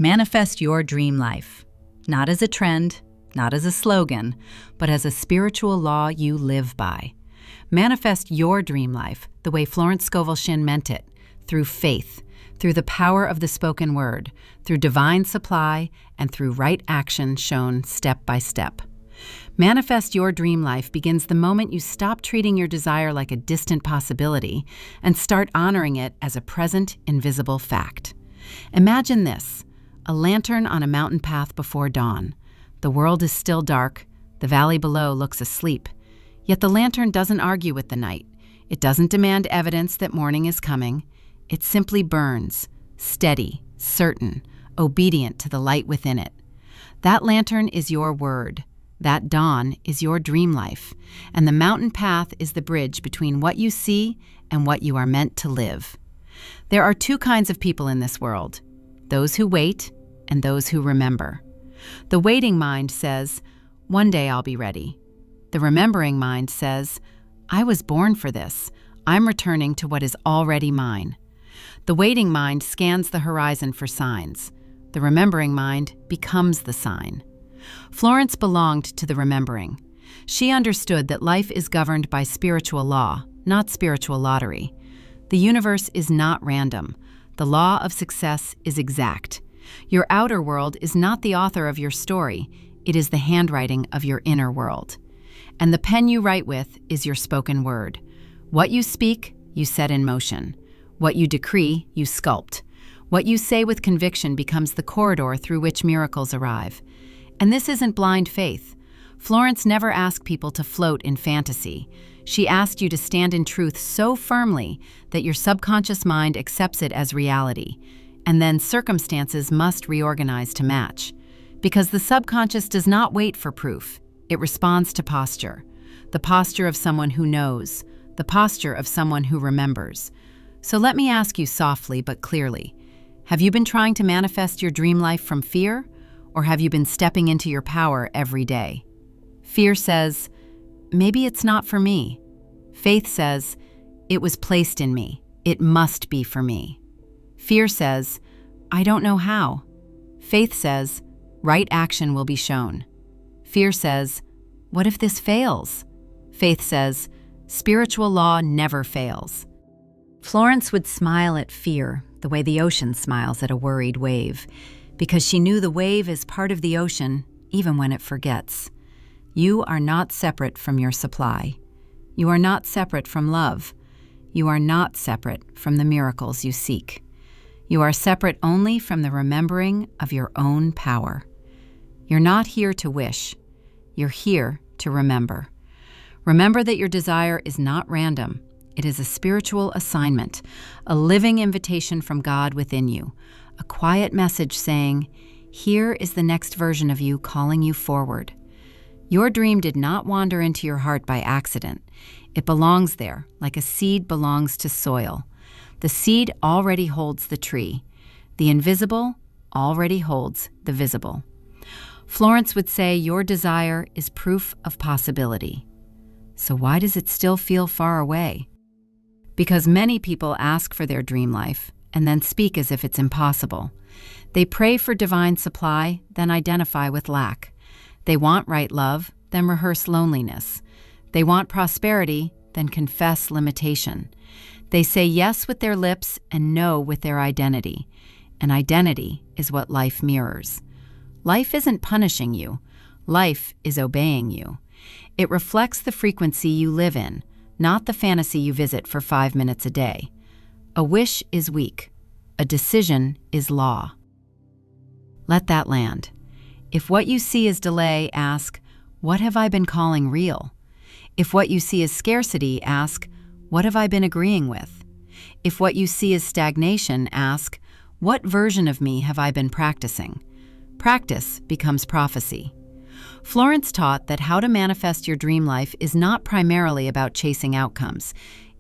Manifest your dream life, not as a trend, not as a slogan, but as a spiritual law you live by. Manifest your dream life the way Florence Scovel Shinn meant it, through faith, through the power of the spoken word, through divine supply, and through right action shown step by step. Manifest your dream life begins the moment you stop treating your desire like a distant possibility and start honoring it as a present, invisible fact. Imagine this: a lantern on a mountain path before dawn. The world is still dark, the valley below looks asleep. Yet the lantern doesn't argue with the night. It doesn't demand evidence that morning is coming. It simply burns, steady, certain, obedient to the light within it. That lantern is your word. That dawn is your dream life. And the mountain path is the bridge between what you see and what you are meant to live. There are two kinds of people in this world: those who wait and those who remember. The waiting mind says, "One day I'll be ready." The remembering mind says, "I was born for this. I'm returning to what is already mine." The waiting mind scans the horizon for signs. The remembering mind becomes the sign. Florence belonged to the remembering. She understood that life is governed by spiritual law, not spiritual lottery. The universe is not random. The law of success is exact. Your outer world is not the author of your story. It is the handwriting of your inner world. And the pen you write with is your spoken word. What you speak, you set in motion. What you decree, you sculpt. What you say with conviction becomes the corridor through which miracles arrive. And this isn't blind faith. Florence never asked people to float in fantasy. She asked you to stand in truth so firmly that your subconscious mind accepts it as reality. And then circumstances must reorganize to match. Because the subconscious does not wait for proof. It responds to posture. The posture of someone who knows. The posture of someone who remembers. So let me ask you softly but clearly. Have you been trying to manifest your dream life from fear? Or have you been stepping into your power every day? Fear says, "Maybe it's not for me." Faith says, "It was placed in me. It must be for me." Fear says, "I don't know how." Faith says, "Right action will be shown." Fear says, "What if this fails?" Faith says, "Spiritual law never fails." Florence would smile at fear the way the ocean smiles at a worried wave, because she knew the wave is part of the ocean even when it forgets. You are not separate from your supply. You are not separate from love. You are not separate from the miracles you seek. You are separate only from the remembering of your own power. You're not here to wish. You're here to remember. Remember that your desire is not random. It is a spiritual assignment, a living invitation from God within you, a quiet message saying, "Here is the next version of you calling you forward." Your dream did not wander into your heart by accident. It belongs there, like a seed belongs to soil. The seed already holds the tree. The invisible already holds the visible. Florence would say your desire is proof of possibility. So why does it still feel far away? Because many people ask for their dream life and then speak as if it's impossible. They pray for divine supply, then identify with lack. They want right love, then rehearse loneliness. They want prosperity, then confess limitation. They say yes with their lips and no with their identity. And identity is what life mirrors. Life isn't punishing you. Life is obeying you. It reflects the frequency you live in, not the fantasy you visit for 5 minutes a day. A wish is weak. A decision is law. Let that land. If what you see is delay, ask, "What have I been calling real?" If what you see is scarcity, ask, "What have I been agreeing with?" If what you see is stagnation, ask, "What version of me have I been practicing?" Practice becomes prophecy. Florence taught that how to manifest your dream life is not primarily about chasing outcomes.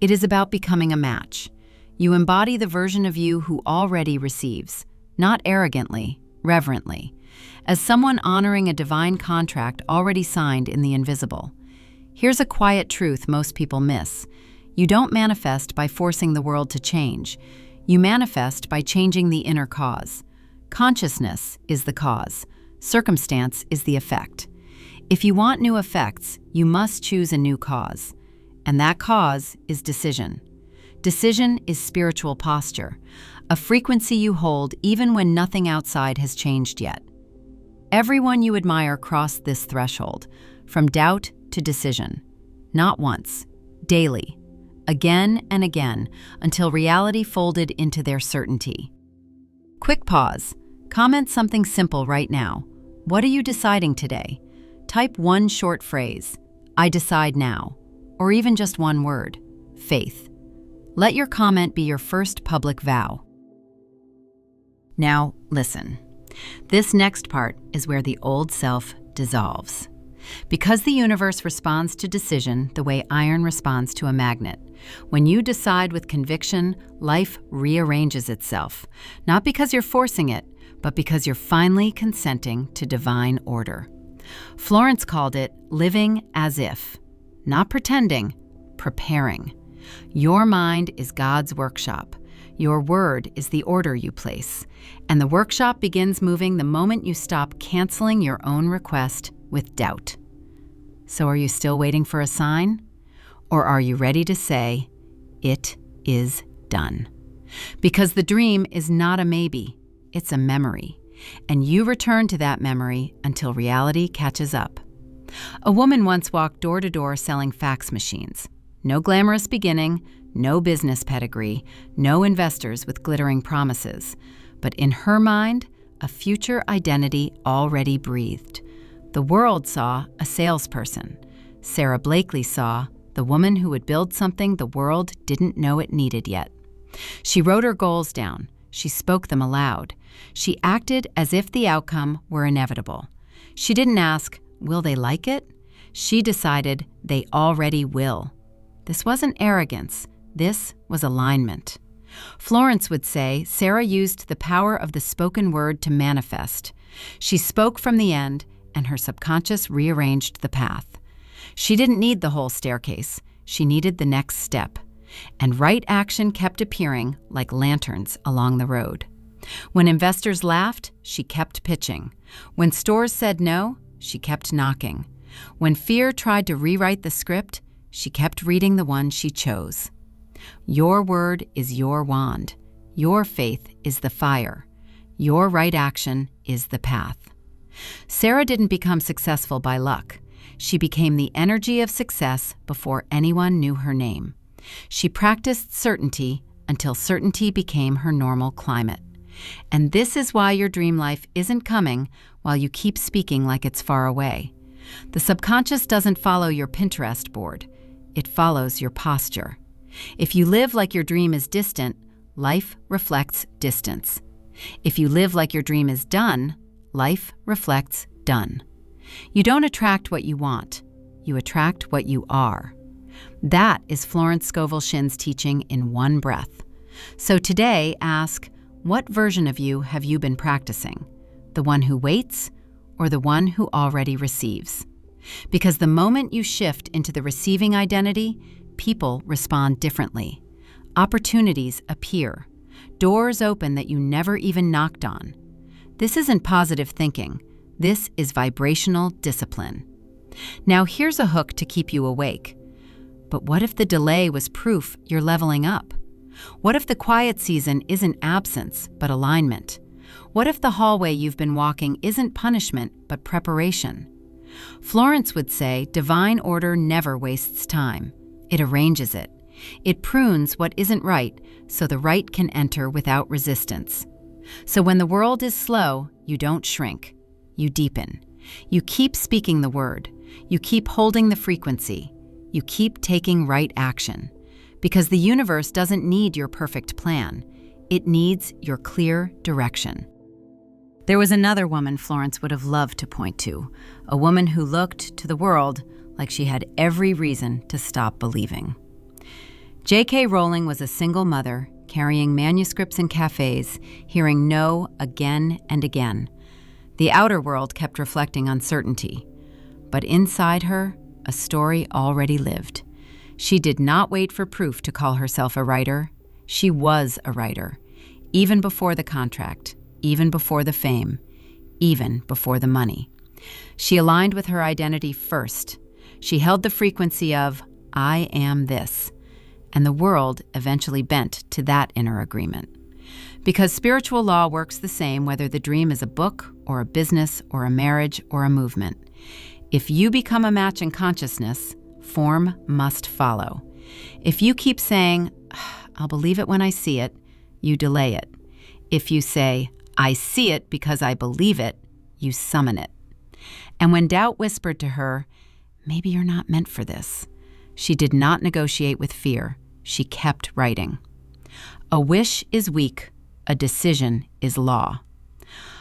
It is about becoming a match. You embody the version of you who already receives, not arrogantly, reverently, as someone honoring a divine contract already signed in the invisible. Here's a quiet truth most people miss. You don't manifest by forcing the world to change. You manifest by changing the inner cause. Consciousness is the cause. Circumstance is the effect. If you want new effects, you must choose a new cause. And that cause is decision. Decision is spiritual posture, a frequency you hold even when nothing outside has changed yet. Everyone you admire crossed this threshold, from doubt to decision. Not once, daily, again and again, until reality folded into their certainty. Quick pause. Comment something simple right now. What are you deciding today? Type one short phrase, I decide now, or even just one word, faith. Let your comment be your first public vow. Now, listen. This next part is where the old self dissolves. Because the universe responds to decision the way iron responds to a magnet. When you decide with conviction, life rearranges itself, not because you're forcing it, but because you're finally consenting to divine order. Florence called it living as if, not pretending, preparing. Your mind is God's workshop. Your word is the order you place. And the workshop begins moving the moment you stop canceling your own request with doubt. So are you still waiting for a sign? Or are you ready to say, it is done? Because the dream is not a maybe, it's a memory. And you return to that memory until reality catches up. A woman once walked door to door selling fax machines. No glamorous beginning, no business pedigree, no investors with glittering promises. But in her mind, a future identity already breathed. The world saw a salesperson. Sarah Blakely saw the woman who would build something the world didn't know it needed yet. She wrote her goals down. She spoke them aloud. She acted as if the outcome were inevitable. She didn't ask, will they like it? She decided they already will. This wasn't arrogance. This was alignment. Florence would say Sarah used the power of the spoken word to manifest. She spoke from the end, and her subconscious rearranged the path. She didn't need the whole staircase. She needed the next step. And right action kept appearing like lanterns along the road. When investors laughed, she kept pitching. When stores said no, she kept knocking. When fear tried to rewrite the script, she kept reading the one she chose. Your word is your wand. Your faith is the fire. Your right action is the path. Sarah didn't become successful by luck. She became the energy of success before anyone knew her name. She practiced certainty until certainty became her normal climate. And this is why your dream life isn't coming while you keep speaking like it's far away. The subconscious doesn't follow your Pinterest board. It follows your posture. If you live like your dream is distant, life reflects distance. If you live like your dream is done, life reflects done. You don't attract what you want. You attract what you are. That is Florence Scovel Shinn's teaching in one breath. So today, ask, what version of you have you been practicing? The one who waits or the one who already receives? Because the moment you shift into the receiving identity, people respond differently. Opportunities appear. Doors open that you never even knocked on. This isn't positive thinking. This is vibrational discipline. Now here's a hook to keep you awake. But what if the delay was proof you're leveling up? What if the quiet season isn't absence, but alignment? What if the hallway you've been walking isn't punishment, but preparation? Florence would say divine order never wastes time. It arranges it. It prunes what isn't right so the right can enter without resistance. So when the world is slow, you don't shrink. You deepen. You keep speaking the word. You keep holding the frequency. You keep taking right action. Because the universe doesn't need your perfect plan. It needs your clear direction. There was another woman Florence would have loved to point to, a woman who looked to the world like she had every reason to stop believing. J.K. Rowling was a single mother, carrying manuscripts in cafes, hearing no again and again. The outer world kept reflecting uncertainty, but inside her, a story already lived. She did not wait for proof to call herself a writer. She was a writer, even before the contract, even before the fame, even before the money. She aligned with her identity first. She held the frequency of, I am this, and the world eventually bent to that inner agreement. Because spiritual law works the same whether the dream is a book or a business or a marriage or a movement. If you become a match in consciousness, form must follow. If you keep saying, I'll believe it when I see it, you delay it. If you say, I see it because I believe it, you summon it. And when doubt whispered to her, maybe you're not meant for this, she did not negotiate with fear. She kept writing. A wish is weak. A decision is law.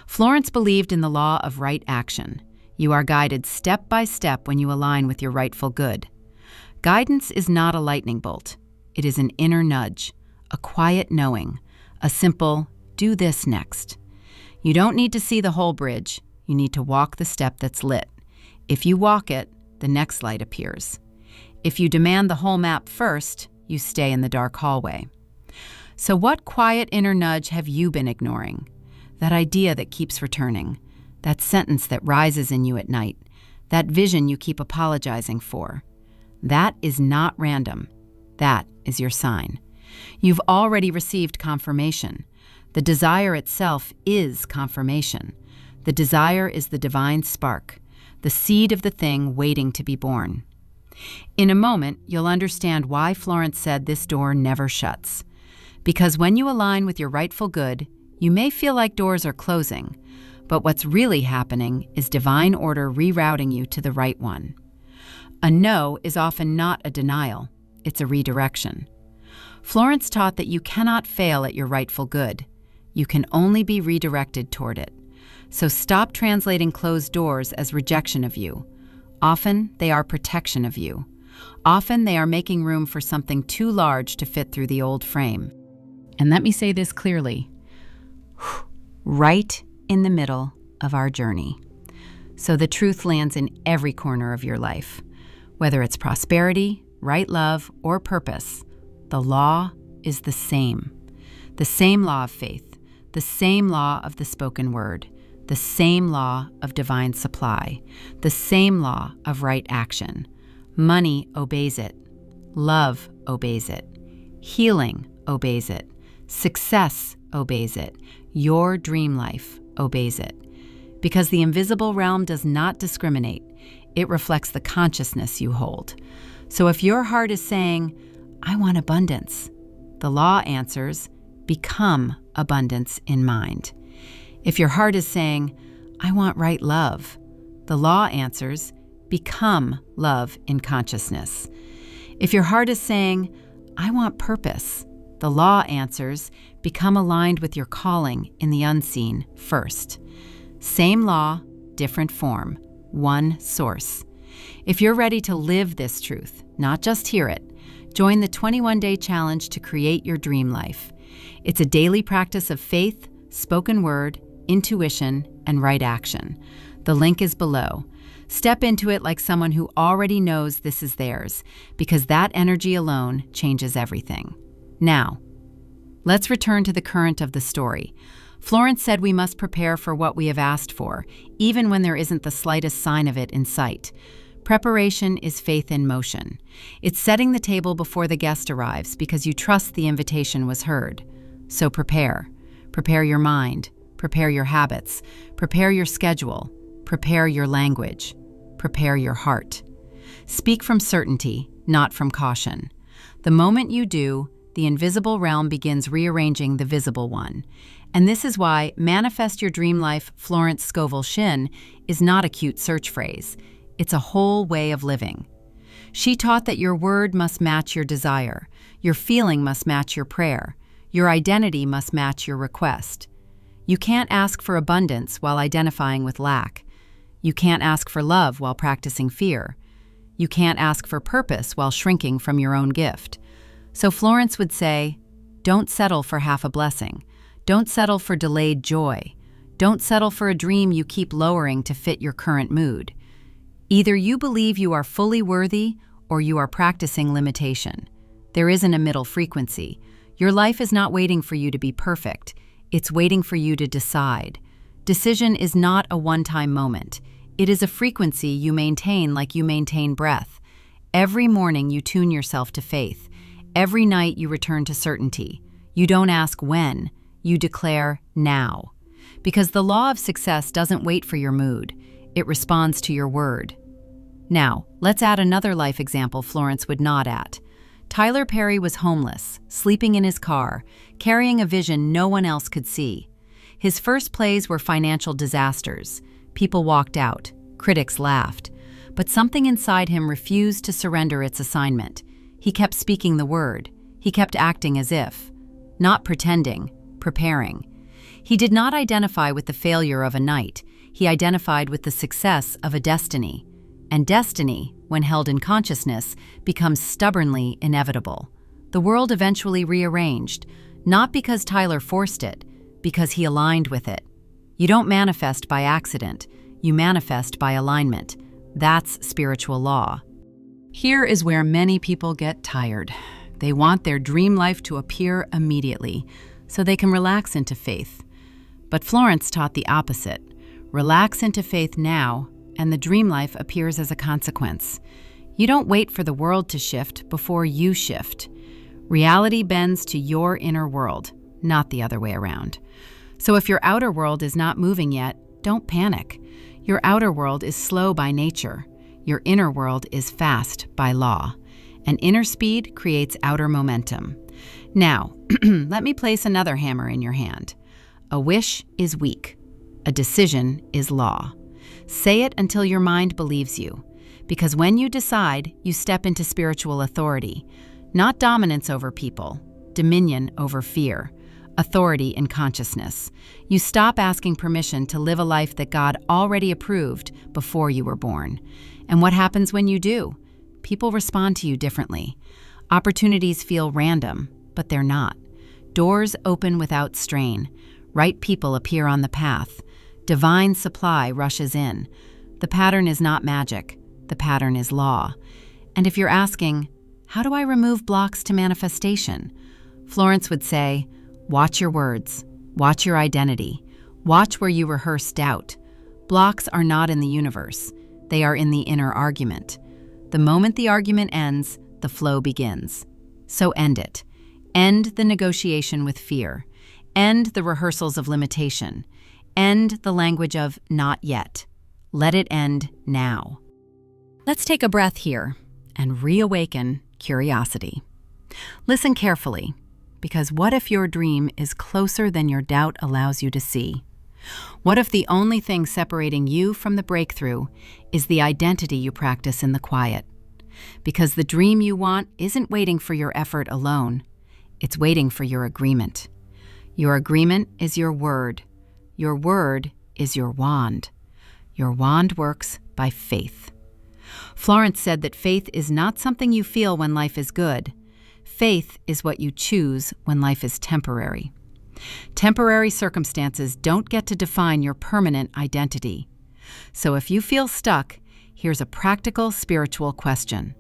Florence believed in the law of right action. You are guided step by step when you align with your rightful good. Guidance is not a lightning bolt. It is an inner nudge, a quiet knowing, a simple, do this next. You don't need to see the whole bridge. You need to walk the step that's lit. If you walk it, the next light appears. If you demand the whole map first, you stay in the dark hallway. So what quiet inner nudge have you been ignoring? That idea that keeps returning, that sentence that rises in you at night, that vision you keep apologizing for. That is not random. That is your sign. You've already received confirmation. The desire itself is confirmation. The desire is the divine spark, the seed of the thing waiting to be born. In a moment, you'll understand why Florence said this door never shuts. Because when you align with your rightful good, you may feel like doors are closing, but what's really happening is divine order rerouting you to the right one. A no is often not a denial, it's a redirection. Florence taught that you cannot fail at your rightful good. You can only be redirected toward it. So stop translating closed doors as rejection of you. Often they are protection of you. Often they are making room for something too large to fit through the old frame. And let me say this clearly, right in the middle of our journey. So the truth lands in every corner of your life. Whether it's prosperity, right love, or purpose, the law is the same. The same law of faith, the same law of the spoken word, the same law of divine supply, the same law of right action. Money obeys it. Love obeys it. Healing obeys it. Success obeys it. Your dream life obeys it. Because the invisible realm does not discriminate. It reflects the consciousness you hold. So if your heart is saying, I want abundance, the law answers, become abundance in mind. If your heart is saying, I want right love, the law answers, become love in consciousness. If your heart is saying, I want purpose, the law answers, become aligned with your calling in the unseen first. Same law, different form, one source. If you're ready to live this truth, not just hear it, join the 21-day challenge to create your dream life. It's a daily practice of faith, spoken word, intuition, and right action. The link is below. Step into it like someone who already knows this is theirs, because that energy alone changes everything. Now, let's return to the current of the story. Florence said we must prepare for what we have asked for, even when there isn't the slightest sign of it in sight. Preparation is faith in motion. It's setting the table before the guest arrives because you trust the invitation was heard. So prepare. Prepare your mind. Prepare your habits. Prepare your schedule. Prepare your language. Prepare your heart. Speak from certainty, not from caution. The moment you do, the invisible realm begins rearranging the visible one. And this is why Manifest Your Dream Life Florence Scovel Shinn is not a cute search phrase. It's a whole way of living. She taught that your word must match your desire, your feeling must match your prayer, your identity must match your request. You can't ask for abundance while identifying with lack. You can't ask for love while practicing fear. You can't ask for purpose while shrinking from your own gift. So Florence would say, don't settle for half a blessing. Don't settle for delayed joy. Don't settle for a dream you keep lowering to fit your current mood. Either you believe you are fully worthy or you are practicing limitation. There isn't a middle frequency. Your life is not waiting for you to be perfect. It's waiting for you to decide. Decision is not a one-time moment. It is a frequency you maintain like you maintain breath. Every morning you tune yourself to faith. Every night you return to certainty. You don't ask when, you declare now. Because the law of success doesn't wait for your mood. It responds to your word. Now, let's add another life example Florence would nod at. Tyler Perry was homeless, sleeping in his car, carrying a vision no one else could see. His first plays were financial disasters. People walked out. Critics laughed. But something inside him refused to surrender its assignment. He kept speaking the word. He kept acting as if. Not pretending, preparing. He did not identify with the failure of a night. He identified with the success of a destiny. And destiny, when held in consciousness, becomes stubbornly inevitable. The world eventually rearranged, not because Tyler forced it, because he aligned with it. You don't manifest by accident, you manifest by alignment. That's spiritual law. Here is where many people get tired. They want their dream life to appear immediately, so they can relax into faith. But Florence taught the opposite. Relax into faith now, and the dream life appears as a consequence. You don't wait for the world to shift before you shift. Reality bends to your inner world, not the other way around. So if your outer world is not moving yet, don't panic. Your outer world is slow by nature. Your inner world is fast by law. And inner speed creates outer momentum. Now, let me place another hammer in your hand. A wish is weak. A decision is law. Say it until your mind believes you. Because when you decide, you step into spiritual authority. Not dominance over people, dominion over fear, authority in consciousness. You stop asking permission to live a life that God already approved before you were born. And what happens when you do? People respond to you differently. Opportunities feel random, but they're not. Doors open without strain. Right people appear on the path. Divine supply rushes in. The pattern is not magic. The pattern is law. And if you're asking, how do I remove blocks to manifestation? Florence would say, watch your words. Watch your identity. Watch where you rehearse doubt. Blocks are not in the universe. They are in the inner argument. The moment the argument ends, the flow begins. So end it. End the negotiation with fear. End the rehearsals of limitation. End the language of not yet. Let it end now. Let's take a breath here and reawaken curiosity. Listen carefully, because what if your dream is closer than your doubt allows you to see? What if the only thing separating you from the breakthrough is the identity you practice in the quiet? Because the dream you want isn't waiting for your effort alone. It's waiting for your agreement. Your agreement is your word. Your word is your wand. Your wand works by faith. Florence said that faith is not something you feel when life is good. Faith is what you choose when life is temporary. Temporary circumstances don't get to define your permanent identity. So if you feel stuck, here's a practical spiritual question.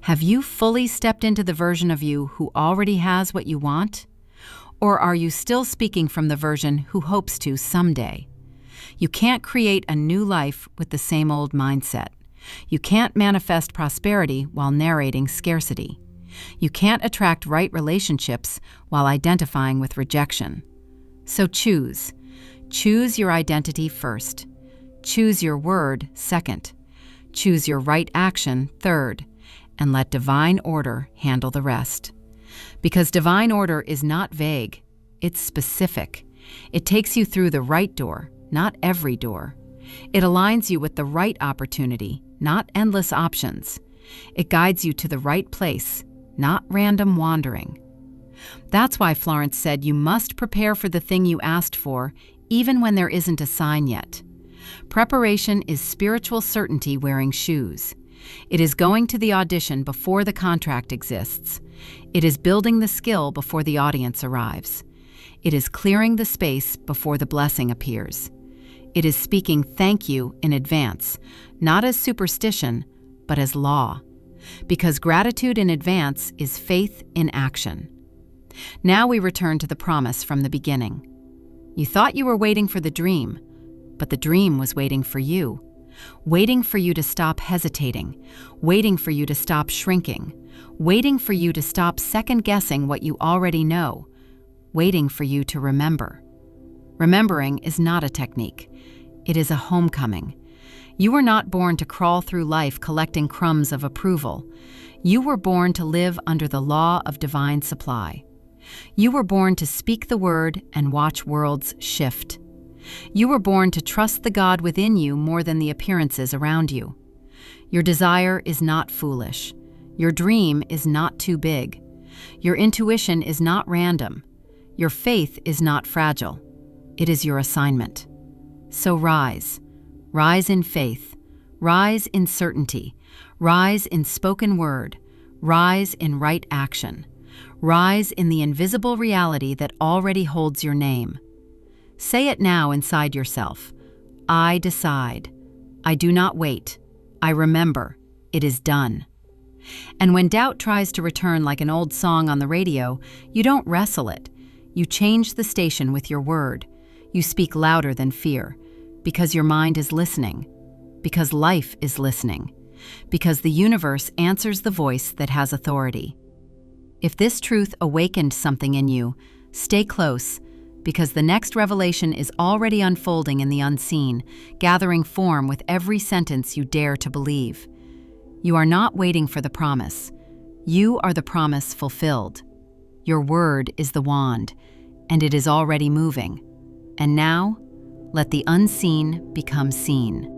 Have you fully stepped into the version of you who already has what you want? Or are you still speaking from the version who hopes to someday? You can't create a new life with the same old mindset. You can't manifest prosperity while narrating scarcity. You can't attract right relationships while identifying with rejection. So choose. Choose your identity first. Choose your word second. Choose your right action third. And let divine order handle the rest. Because divine order is not vague, it's specific. It takes you through the right door, not every door. It aligns you with the right opportunity, not endless options. It guides you to the right place, not random wandering. That's why Florence said you must prepare for the thing you asked for, even when there isn't a sign yet. Preparation is spiritual certainty wearing shoes. It is going to the audition before the contract exists. It is building the skill before the audience arrives. It is clearing the space before the blessing appears. It is speaking thank you in advance, not as superstition, but as law. Because gratitude in advance is faith in action. Now we return to the promise from the beginning. You thought you were waiting for the dream, but the dream was waiting for you. Waiting for you to stop hesitating, waiting for you to stop shrinking, waiting for you to stop second-guessing what you already know, waiting for you to remember. Remembering is not a technique. It is a homecoming. You were not born to crawl through life collecting crumbs of approval. You were born to live under the law of divine supply. You were born to speak the word and watch worlds shift. You were born to trust the God within you more than the appearances around you. Your desire is not foolish. Your dream is not too big. Your intuition is not random. Your faith is not fragile. It is your assignment. So rise. Rise in faith. Rise in certainty. Rise in spoken word. Rise in right action. Rise in the invisible reality that already holds your name. Say it now inside yourself. I decide. I do not wait. I remember. It is done. And when doubt tries to return like an old song on the radio, you don't wrestle it. You change the station with your word. You speak louder than fear, because your mind is listening, because life is listening, because the universe answers the voice that has authority. If this truth awakened something in you, stay close, because the next revelation is already unfolding in the unseen, gathering form with every sentence you dare to believe. You are not waiting for the promise. You are the promise fulfilled. Your word is the wand, and it is already moving. And now, let the unseen become seen.